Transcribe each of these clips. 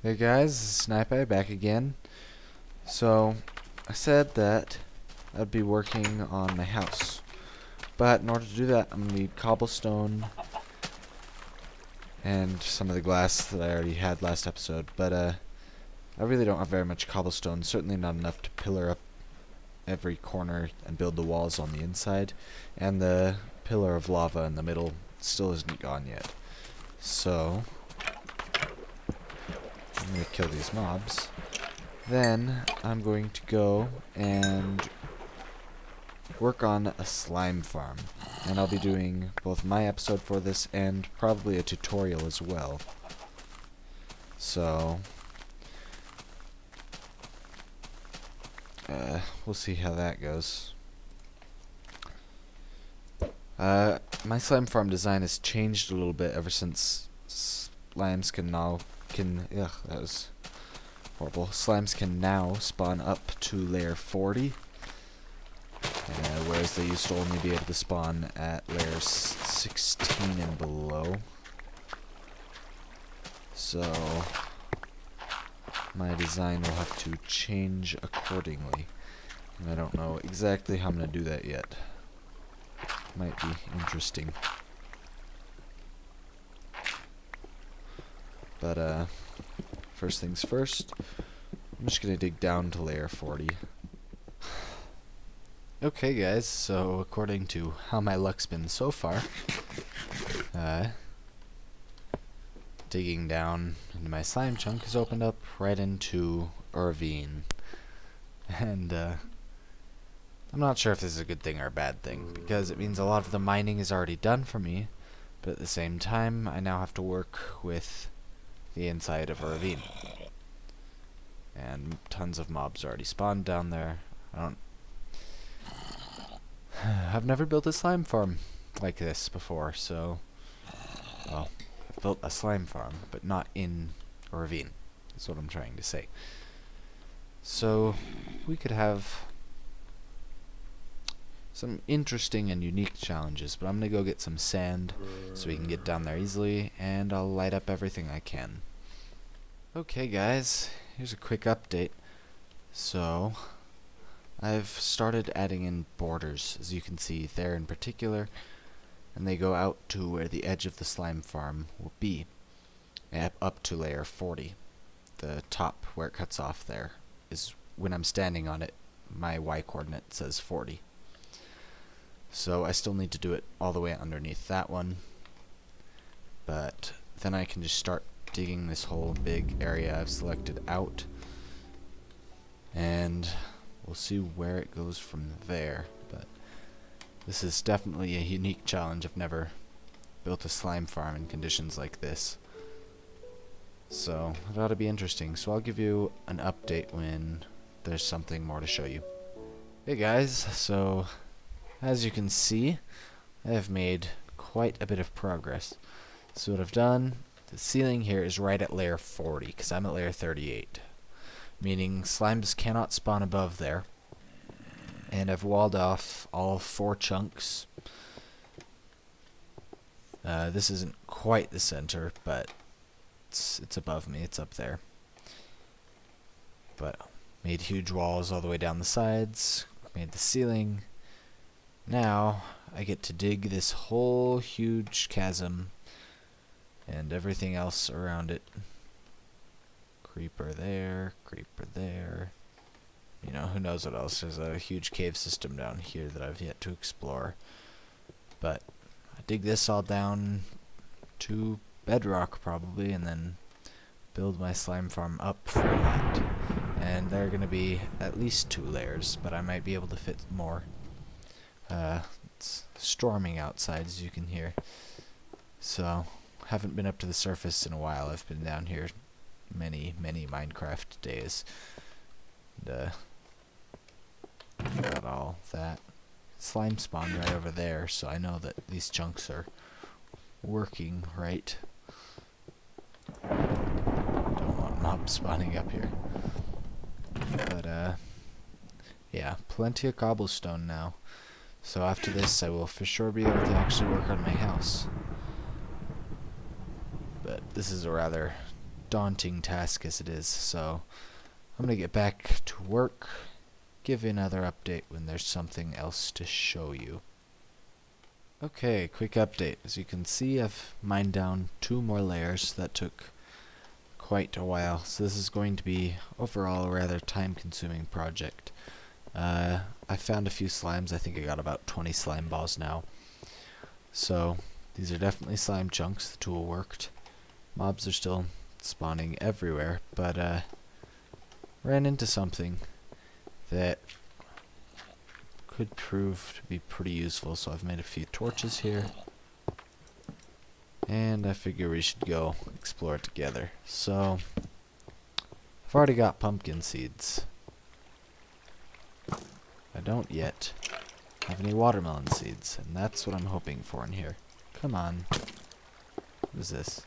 Hey guys, this is Snipeye back again. So, I said that I'd be working on my house. But in order to do that, I'm going to need cobblestone and some of the glass that I already had last episode. But I really don't have very much cobblestone, certainly not enough to pillar up every corner and build the walls on the inside. And the pillar of lava in the middle still isn't gone yet. So I'm going to kill these mobs. Then I'm going to go and work on a slime farm. And I'll be doing both my episode for this and probably a tutorial as well. So we'll see how that goes. My slime farm design has changed a little bit ever since slimes that was horrible. Slimes can now spawn up to layer 40, whereas they used to only be able to spawn at layers 16 and below. So my design will have to change accordingly, and I don't know exactly how I'm going to do that yet. Might be interesting. But first things first, I'm just gonna dig down to layer 40. Okay guys, so according to how my luck's been so far, digging down into my slime chunk has opened up right into a ravine. And I'm not sure if this is a good thing or a bad thing, because it means a lot of the mining is already done for me, but at the same time I now have to work with the inside of a ravine. And tons of mobs already spawned down there. I've never built a slime farm like this before, so well, I've built a slime farm, but not in a ravine. That's what I'm trying to say. So we could have some interesting and unique challenges, but I'm gonna go get some sand so we can get down there easily, and I'll light up everything I can. Okay guys, here's a quick update. So I've started adding in borders, as you can see there in particular, and they go out to where the edge of the slime farm will be, up to layer 40. The top where it cuts off there is, when I'm standing on it, my Y coordinate says 40. So I still need to do it all the way underneath that one, but then I can just start digging this whole big area I've selected out, and we'll see where it goes from there. But this is definitely a unique challenge. I've never built a slime farm in conditions like this, so it ought to be interesting. So I'll give you an update when there's something more to show you. Hey guys, so as you can see, I have made quite a bit of progress. So what I've done, the ceiling here is right at layer 40, because I'm at layer 38, meaning slimes cannot spawn above there. And I've walled off all 4 chunks. This isn't quite the center, but it's above me, it's up there. But made huge walls all the way down the sides, made the ceiling. Now I get to dig this whole huge chasm and everything else around it. Creeper there, you know, who knows what else. There's a huge cave system down here that I've yet to explore. But I dig this all down to bedrock probably, and then build my slime farm up from that. And there are going to be at least 2 layers, but I might be able to fit more. It's storming outside, as you can hear, so haven't been up to the surface in a while. I've been down here many Minecraft days, and got all that. Slime spawned right over there, so I know that these chunks are working right. Don't want mobs spawning up here, but yeah, plenty of cobblestone now. So after this I will for sure be able to actually work on my house. But this is a rather daunting task as it is, so I'm gonna get back to work, give you another update when there's something else to show you. Okay, quick update. As you can see, I've mined down 2 more layers. That took quite a while, so this is going to be overall a rather time-consuming project. I found a few slimes. I think I got about 20 slime balls now. So these are definitely slime chunks. The tool worked. Mobs are still spawning everywhere, but ran into something that could prove to be pretty useful, so I've made a few torches here. And I figure we should go explore it together. So I've already got pumpkin seeds. I don't yet have any watermelon seeds, and that's what I'm hoping for in here. Come on. What is this?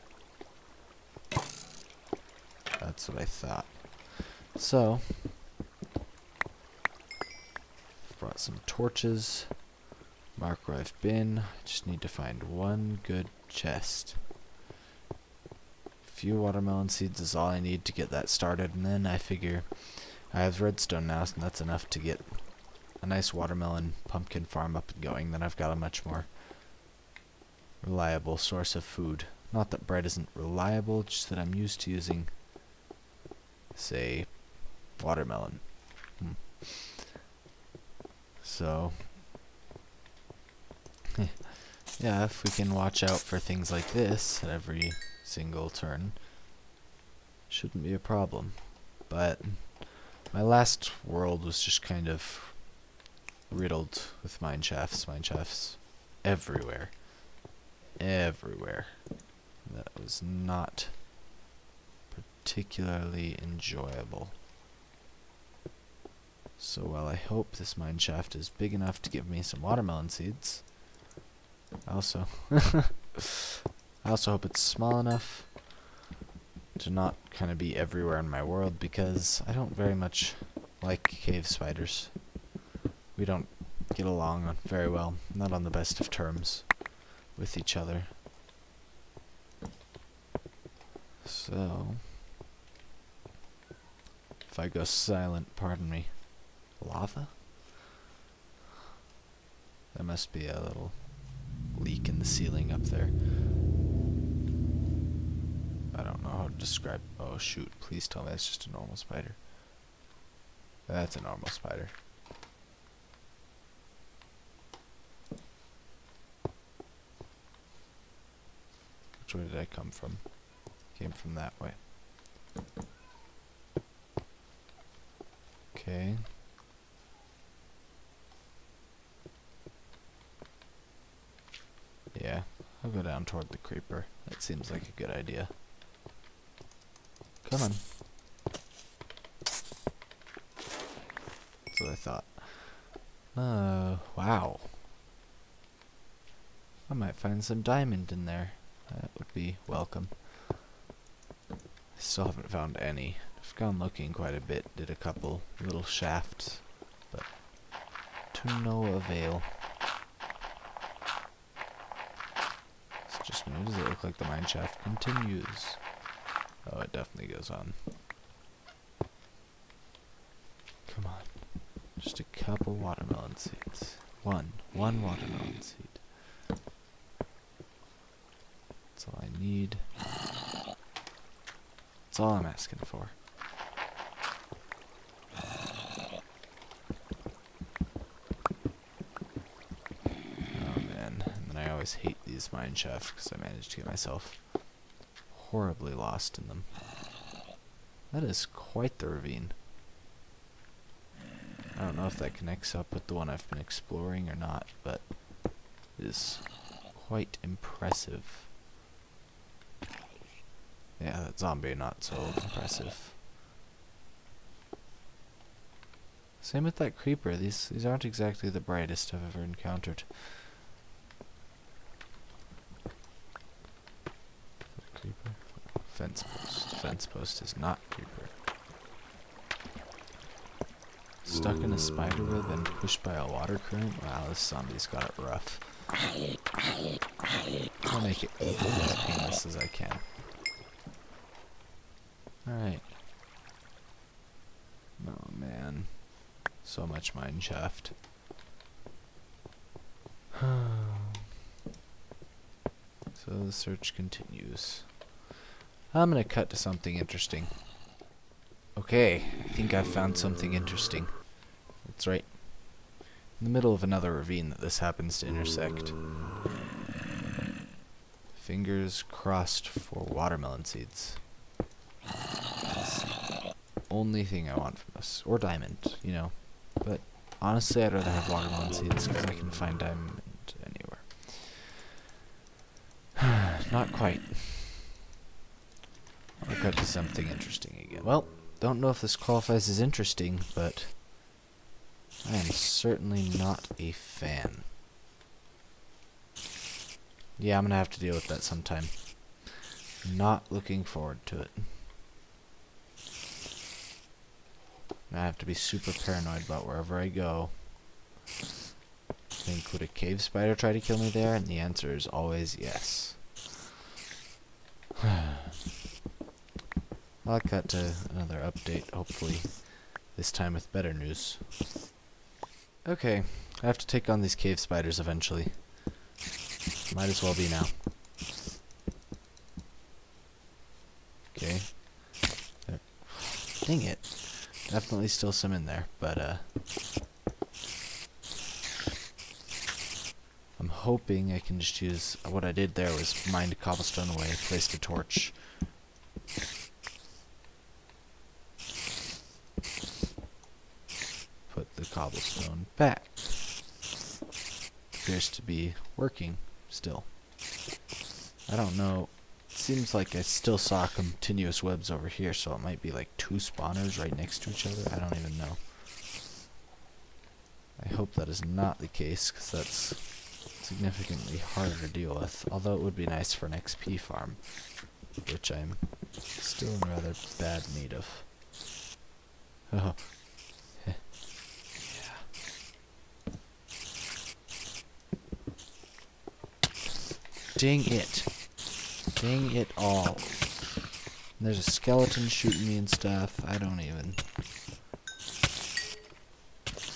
That's what I thought. So brought some torches. Mark where I've been. I just need to find one good chest. A few watermelon seeds is all I need to get that started, and then I figure I have redstone now, so that's enough to get a nice watermelon pumpkin farm up and going. Then I've got a much more reliable source of food. Not that bread isn't reliable, just that I'm used to using, say, watermelon. So yeah, if we can watch out for things like this at every single turn, shouldn't be a problem. But my last world was just kind of riddled with mineshafts. Mineshafts everywhere. Everywhere. That was not particularly enjoyable. So while I hope this mineshaft is big enough to give me some watermelon seeds, I also hope it's small enough to not kind of be everywhere in my world, because I don't very much like cave spiders. We don't get along very well, not on the best of terms with each other. So if I go silent, pardon me. Lava? There must be a little leak in the ceiling up there. I don't know how to describe. Oh shoot, please tell me that's just a normal spider. That's a normal spider. Which way did I come from? Came from that way. Okay. Yeah, I'll go down toward the creeper. That seems like a good idea. Come on. That's what I thought. Wow. I might find some diamond in there. That would be welcome. I still haven't found any. I've gone looking quite a bit, did a couple little shafts, but to no avail. It's just me. Does it look like the mineshaft continues? Oh, it definitely goes on. Come on. Just a couple watermelon seeds. One watermelon seed. That's all I need. That's all I'm asking for. Oh man, and then I always hate these mineshafts because I managed to get myself horribly lost in them. That is quite the ravine. I don't know if that connects up with the one I've been exploring or not, but it is quite impressive. Yeah, that zombie not so impressive. Same with that creeper. These aren't exactly the brightest I've ever encountered. Creeper? Fence post. Fence post is not creeper. Stuck in a spider web and pushed by a water current? Wow, this zombie's got it rough. I'll make it as painless as I can. Alright. Oh man. So much mineshaft. So the search continues. I'm gonna cut to something interesting. Okay, I think I've found something interesting. It's right in the middle of another ravine that this happens to intersect. Fingers crossed for watermelon seeds. That's the only thing I want from this. Or diamond, you know. But honestly, I'd rather have watermelon seeds because I can find diamond anywhere. Not quite. I'll cut to something interesting again. Well, don't know if this qualifies as interesting, but I am certainly not a fan. Yeah, I'm gonna have to deal with that sometime. Not looking forward to it. I have to be super paranoid about wherever I go. Think, would a cave spider try to kill me there? And the answer is always yes. I'll cut to another update, hopefully this time with better news. Okay, I have to take on these cave spiders eventually. Might as well be now. Okay. There. Dang it. Definitely still some in there, but I'm hoping I can just use what I did there was mined cobblestone away, placed a torch. Put the cobblestone back. Appears to be working still. I don't know. It seems like I still saw continuous webs over here, so it might be like two spawners right next to each other. I don't even know. I hope that is not the case, because that's significantly harder to deal with. Although it would be nice for an XP farm, which I'm still in rather bad need of. Oh. Dang it. Dang it all. And there's a skeleton shooting me and stuff. I don't even.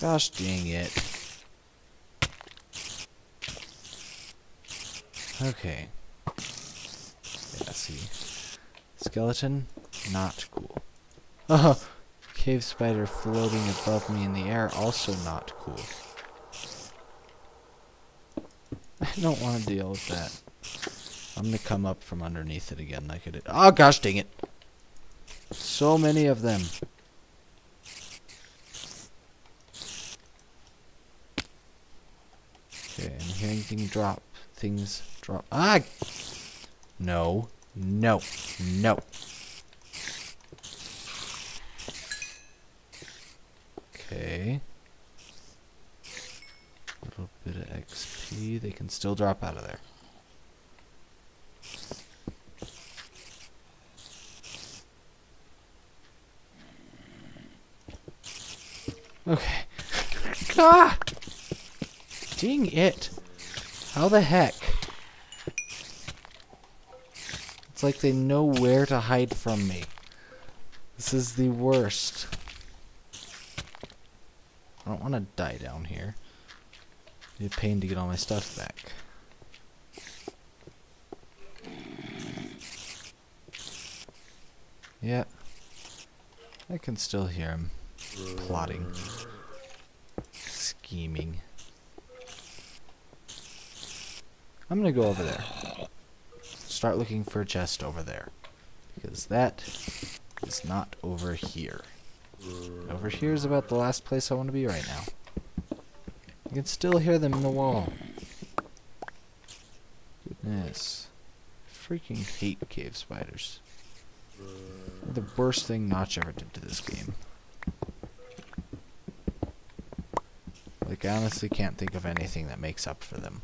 Gosh dang it. Okay. Yeah, see. Skeleton, not cool. Oh, cave spider floating above me in the air, also not cool. I don't want to deal with that. I'm gonna come up from underneath it again like I did. Oh gosh dang it! So many of them. Okay, I'm hearing things drop. Things drop. Ah! No. No. No. Okay. A little bit of XP. They can still drop out of there. Okay. Ah! Dang it. How the heck? It's like they know where to hide from me. This is the worst. I don't want to die down here. It'd be a pain to get all my stuff back. Yeah. I can still hear him plotting. Scheming. I'm gonna go over there. Start looking for a chest over there. Because that is not over here. Over here is about the last place I want to be right now. I can still hear them in the wall. Goodness. Freaking hate cave spiders. They're the worst thing Notch ever did to this game. Like, I honestly can't think of anything that makes up for them.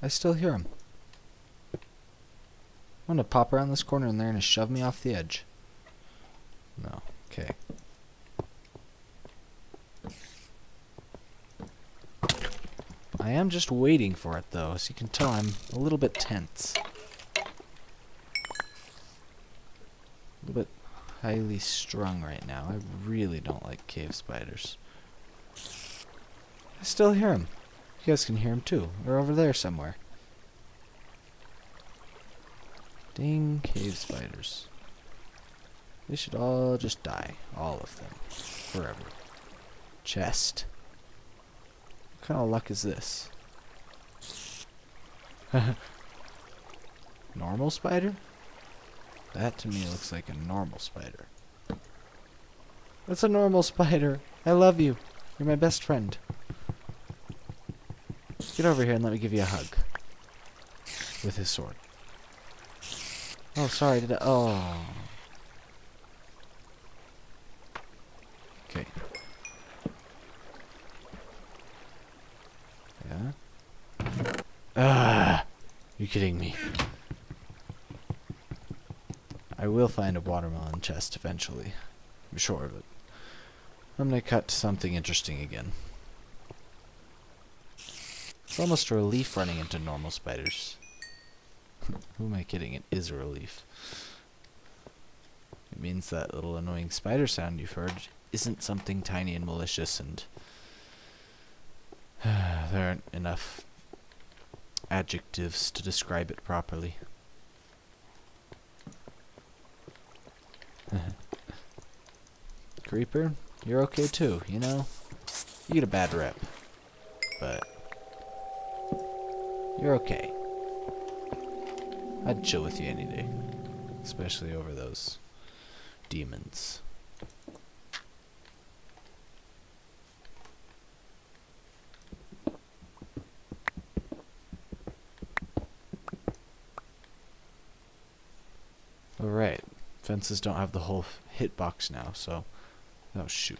I still hear him. I'm gonna pop around this corner and they're gonna shove me off the edge. No. Okay. I am just waiting for it, though. As you can tell, I'm a little bit tense. A little bit highly strung right now. I really don't like cave spiders. I still hear them. You guys can hear them, too. They're over there somewhere. Dang cave spiders. They should all just die. All of them. Forever. Chest. What kind of luck is this? Normal spider? That to me looks like a normal spider. That's a normal spider. I love you. You're my best friend. Get over here and let me give you a hug. With his sword. Oh, sorry, did I? Oh. Okay. Yeah. Ah! You're kidding me. I will find a watermelon chest eventually. I'm sure of it. I'm gonna cut to something interesting again. It's almost a relief running into normal spiders. Who am I kidding? It is a relief. It means that little annoying spider sound you've heard isn't something tiny and malicious, and there aren't enough adjectives to describe it properly. Creeper, you're okay too, you know? You get a bad rep, but you're okay. I'd chill with you any day, especially over those demons. Alright, fences don't have the whole hitbox now, so... Oh, shoot.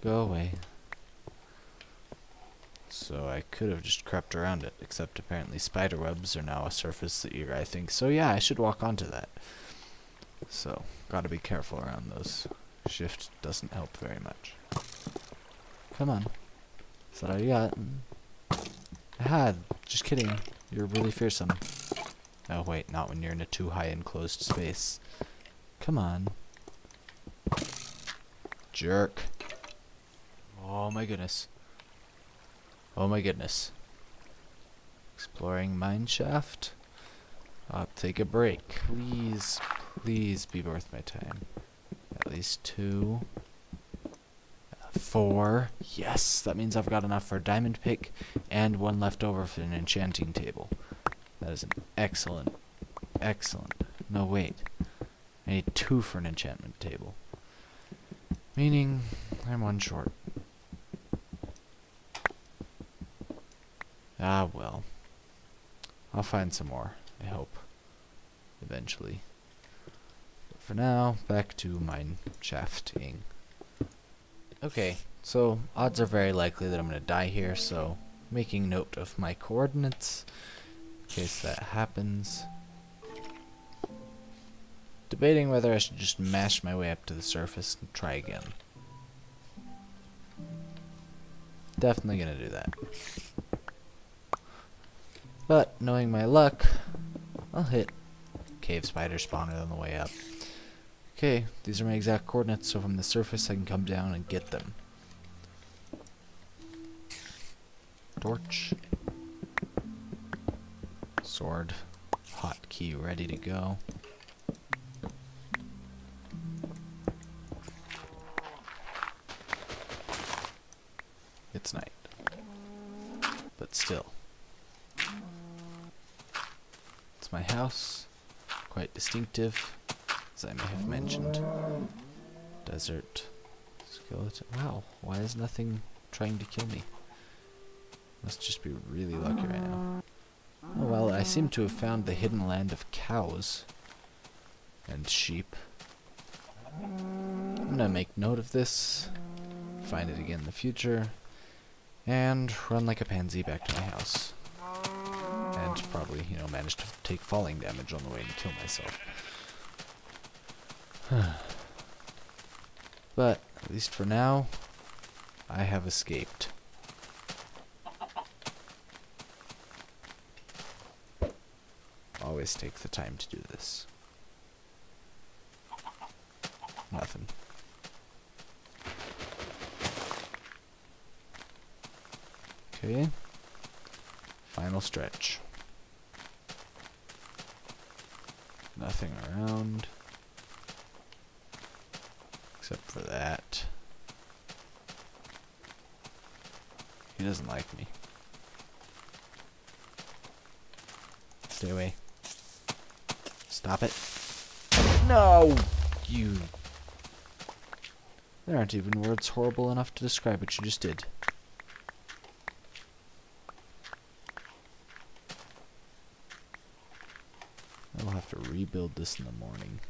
Go away. So I could have just crept around it, except apparently spider webs are now a surface that your eye thinks, so yeah, I should walk onto that. So, gotta be careful around those. Shift doesn't help very much. Come on. Is that all you got? Ah, just kidding. You're really fearsome. Oh wait, not when you're in a too high enclosed space. Come on. Jerk. Oh my goodness. Oh my goodness. Exploring mineshaft? I'll take a break. Please, please be worth my time. At least 2. 4. Yes, that means I've got enough for a diamond pick and 1 left over for an enchanting table. That is an excellent, excellent. No, wait. I need 2 for an enchantment table. Meaning, I'm 1 short. Ah, well. I'll find some more, I hope. Eventually. But for now, back to mineshafting. Okay, so odds are very likely that I'm going to die here, so making note of my coordinates in case that happens. Debating whether I should just mash my way up to the surface and try again. Definitely gonna do that. But, knowing my luck, I'll hit cave spider spawner on the way up. Okay, these are my exact coordinates, so from the surface I can come down and get them. Torch. Sword. Hotkey ready to go. It's night. But still. It's my house. Quite distinctive, as I may have mentioned. Desert. Skeleton. Wow, why is nothing trying to kill me? Must just be really lucky right now. Oh well, I seem to have found the hidden land of cows. And sheep. I'm gonna make note of this. Find it again in the future. And run like a pansy back to my house. And probably, you know, manage to take falling damage on the way and kill myself. But, at least for now, I have escaped. always take the time to do this. Nothing. Okay. Final stretch. Nothing around. Except for that. He doesn't like me. Stay away. Stop it. No! You... There aren't even words horrible enough to describe what you just did. I'll have to rebuild this in the morning.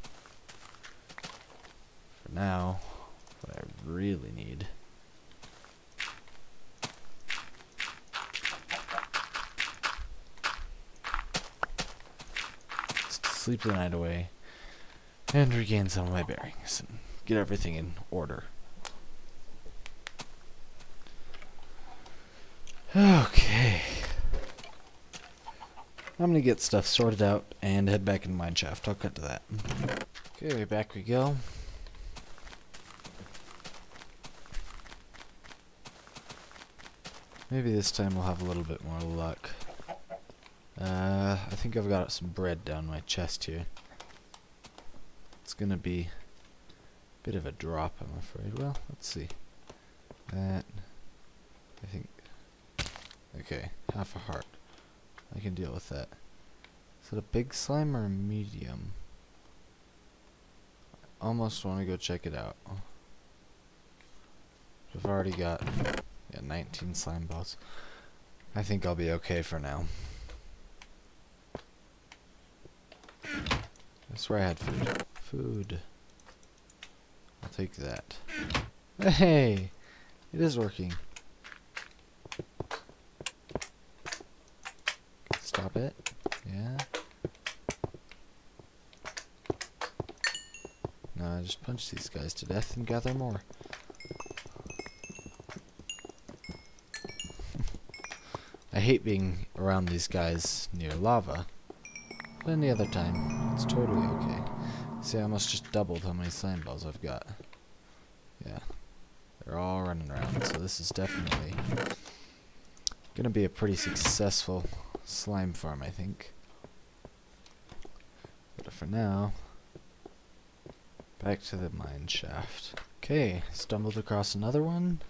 For now, what I really need is to sleep the night away and regain some of my bearings and get everything in order. Okay. I'm gonna get stuff sorted out and head back in the mineshaft. I'll cut to that. Okay, back we go. Maybe this time we'll have a little bit more luck. I think I've got some bread down my chest here. It's gonna be a bit of a drop, I'm afraid. Well, let's see. That, I think, okay, half a heart. I can deal with that. Is it a big slime or a medium? I almost want to go check it out. I've already got 19 slime balls. I think I'll be okay for now. I swear I had food. Food. I'll take that. Hey! It is working. Stop it. Yeah. No, I just punch these guys to death and gather more. I hate being around these guys near lava. But any other time, it's totally okay. See, I almost just doubled how many slime balls I've got. Yeah. They're all running around, so this is definitely gonna be a pretty successful slime farm, I think. But for now, back to the mine shaft. Okay, stumbled across another one.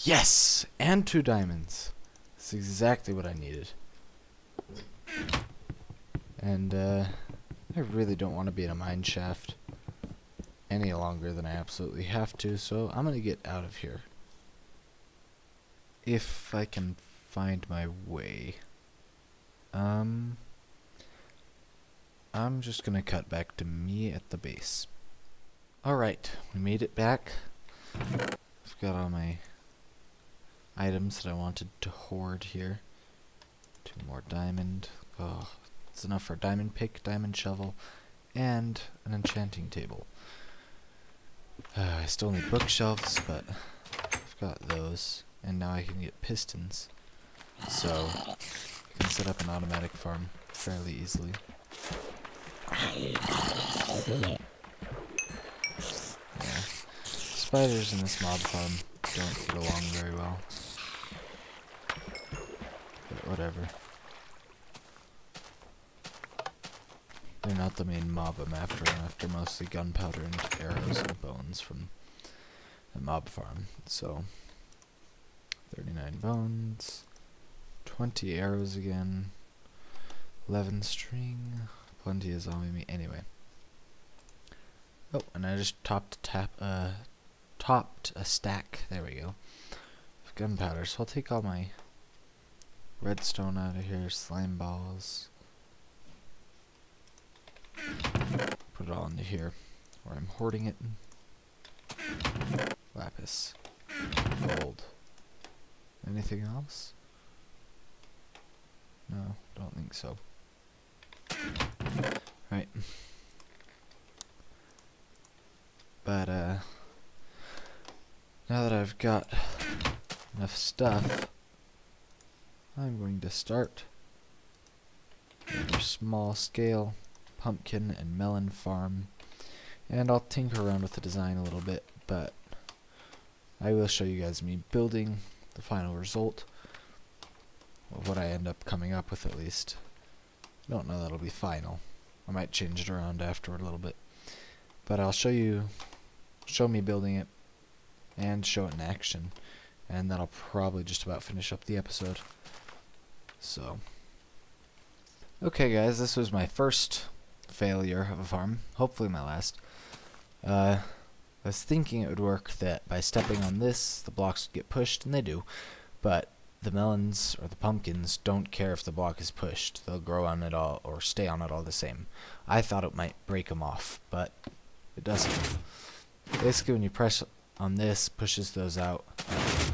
Yes! And 2 diamonds. That's exactly what I needed. And I really don't want to be in a mine shaft any longer than I absolutely have to, so I'm gonna get out of here. If I can find my way. I'm just gonna cut back to me at the base. Alright, we made it back. I've got all my items that I wanted to hoard here. 2 more diamond. Oh, it's enough for a diamond pick, diamond shovel, and an enchanting table. I still need bookshelves, but I've got those. And now I can get pistons. So I can set up an automatic farm fairly easily. Yeah. Spiders in this mob farm don't get along very well. But whatever. They're not the main mob I'm after mostly gunpowder and arrows and bones from the mob farm. So 39 bones, 20 arrows again, 11 string, plenty of zombie meat. Anyway. Oh, and I just topped a stack. There we go. Of gunpowder. So I'll take all my redstone out of here, slime balls. Put it all into here, where I'm hoarding it. Lapis. Gold. Anything else? No, don't think so. Right. But, now that I've got enough stuff, I'm going to start Your small scale pumpkin and melon farm. And I'll tinker around with the design a little bit, but I will show you guys me building the final result of what I end up coming up with, at least. I don't know that'll be final. I might change it around afterward a little bit. But I'll show me building it and show it in action. And that'll probably just about finish up the episode. So, okay guys, this was my first failure of a farm. Hopefully my last. I was thinking it would work that by stepping on this, the blocks would get pushed, and they do. But the melons or the pumpkins don't care if the block is pushed. They'll grow on it all or stay on it all the same. I thought it might break them off, but it doesn't. Basically, when you press on this, pushes those out,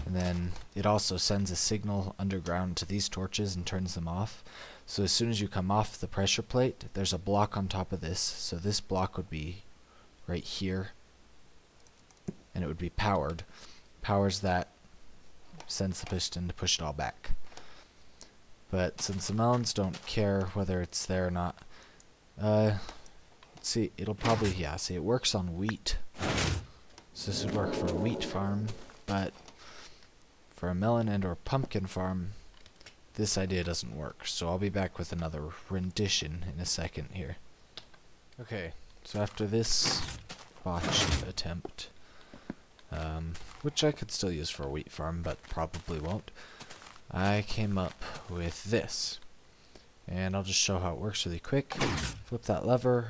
and then it also sends a signal underground to these torches and turns them off. So as soon as you come off the pressure plate, there's a block on top of this. So this block would be right here, and it would be powered. Powers that, sends the piston to push it all back. But since the melons don't care whether it's there or not, see, it'll probably, yeah, see, it works on wheat. So this would work for a wheat farm, but for a melon and or pumpkin farm, this idea doesn't work. So I'll be back with another rendition in a second here. Okay, so after this botched attempt, which I could still use for a wheat farm, but probably won't, I came up with this. And I'll just show how it works really quick. Flip that lever,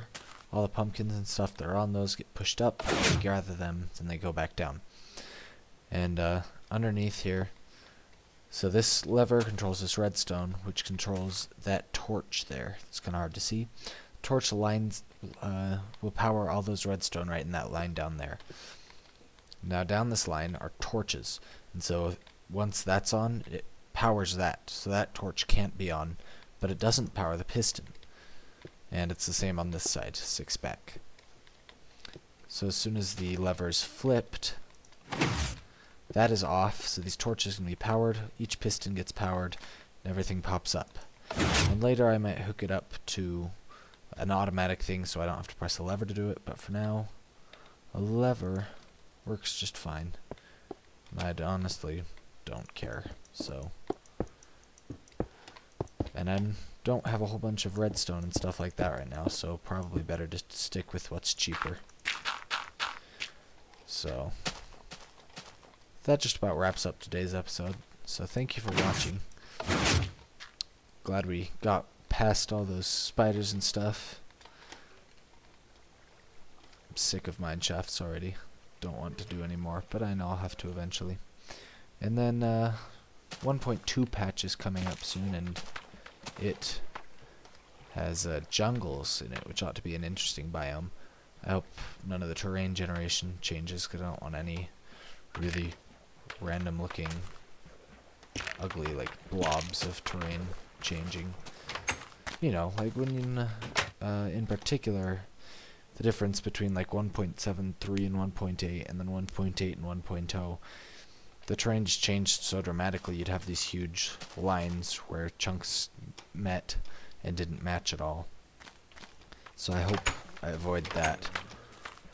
all the pumpkins and stuff that are on those get pushed up, you gather them, then they go back down. And underneath here, so this lever controls this redstone, which controls that torch there. It's kind of hard to see. Torch lines will power all those redstone right in that line down there. Now down this line are torches, and so once that's on, it powers that, so that torch can't be on, but it doesn't power the piston. And it's the same on this side, 6 back. So as soon as the lever is flipped, that is off, so these torches can be powered, each piston gets powered, and everything pops up. And later I might hook it up to an automatic thing so I don't have to press a lever to do it, but for now, a lever works just fine. I honestly don't care, so. And I don't have a whole bunch of redstone and stuff like that right now, so probably better just to stick with what's cheaper. So, that just about wraps up today's episode. So thank you for watching. Glad we got past all those spiders and stuff. I'm sick of mineshafts already. Don't want to do any more, but I know I'll have to eventually. And then 1.2 patch is coming up soon, and it has jungles in it, which ought to be an interesting biome. I hope none of the terrain generation changes, because I don't want any really random looking ugly like blobs of terrain changing. You know, like when in particular the difference between like 1.73 and 1.8 and then 1.8 and 1.0, the terrain just changed so dramatically. You'd have these huge lines where chunks met and didn't match at all. So I hope I avoid that.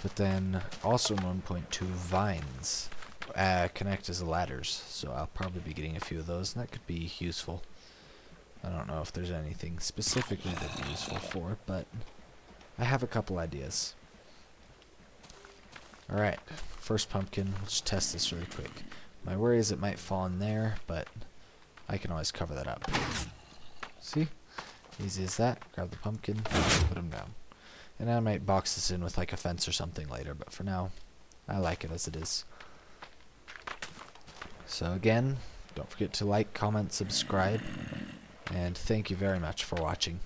But then also in 1.2, vines connect as ladders, so I'll probably be getting a few of those, and that could be useful. I don't know if there's anything specifically that'd be useful for, but I have a couple ideas. Alright, first pumpkin. Let's test this really quick. My worry is it might fall in there, but I can always cover that up. See? Easy as that. Grab the pumpkin, put them down. And I might box this in with like a fence or something later, but for now, I like it as it is. So again, don't forget to like, comment, subscribe, and thank you very much for watching.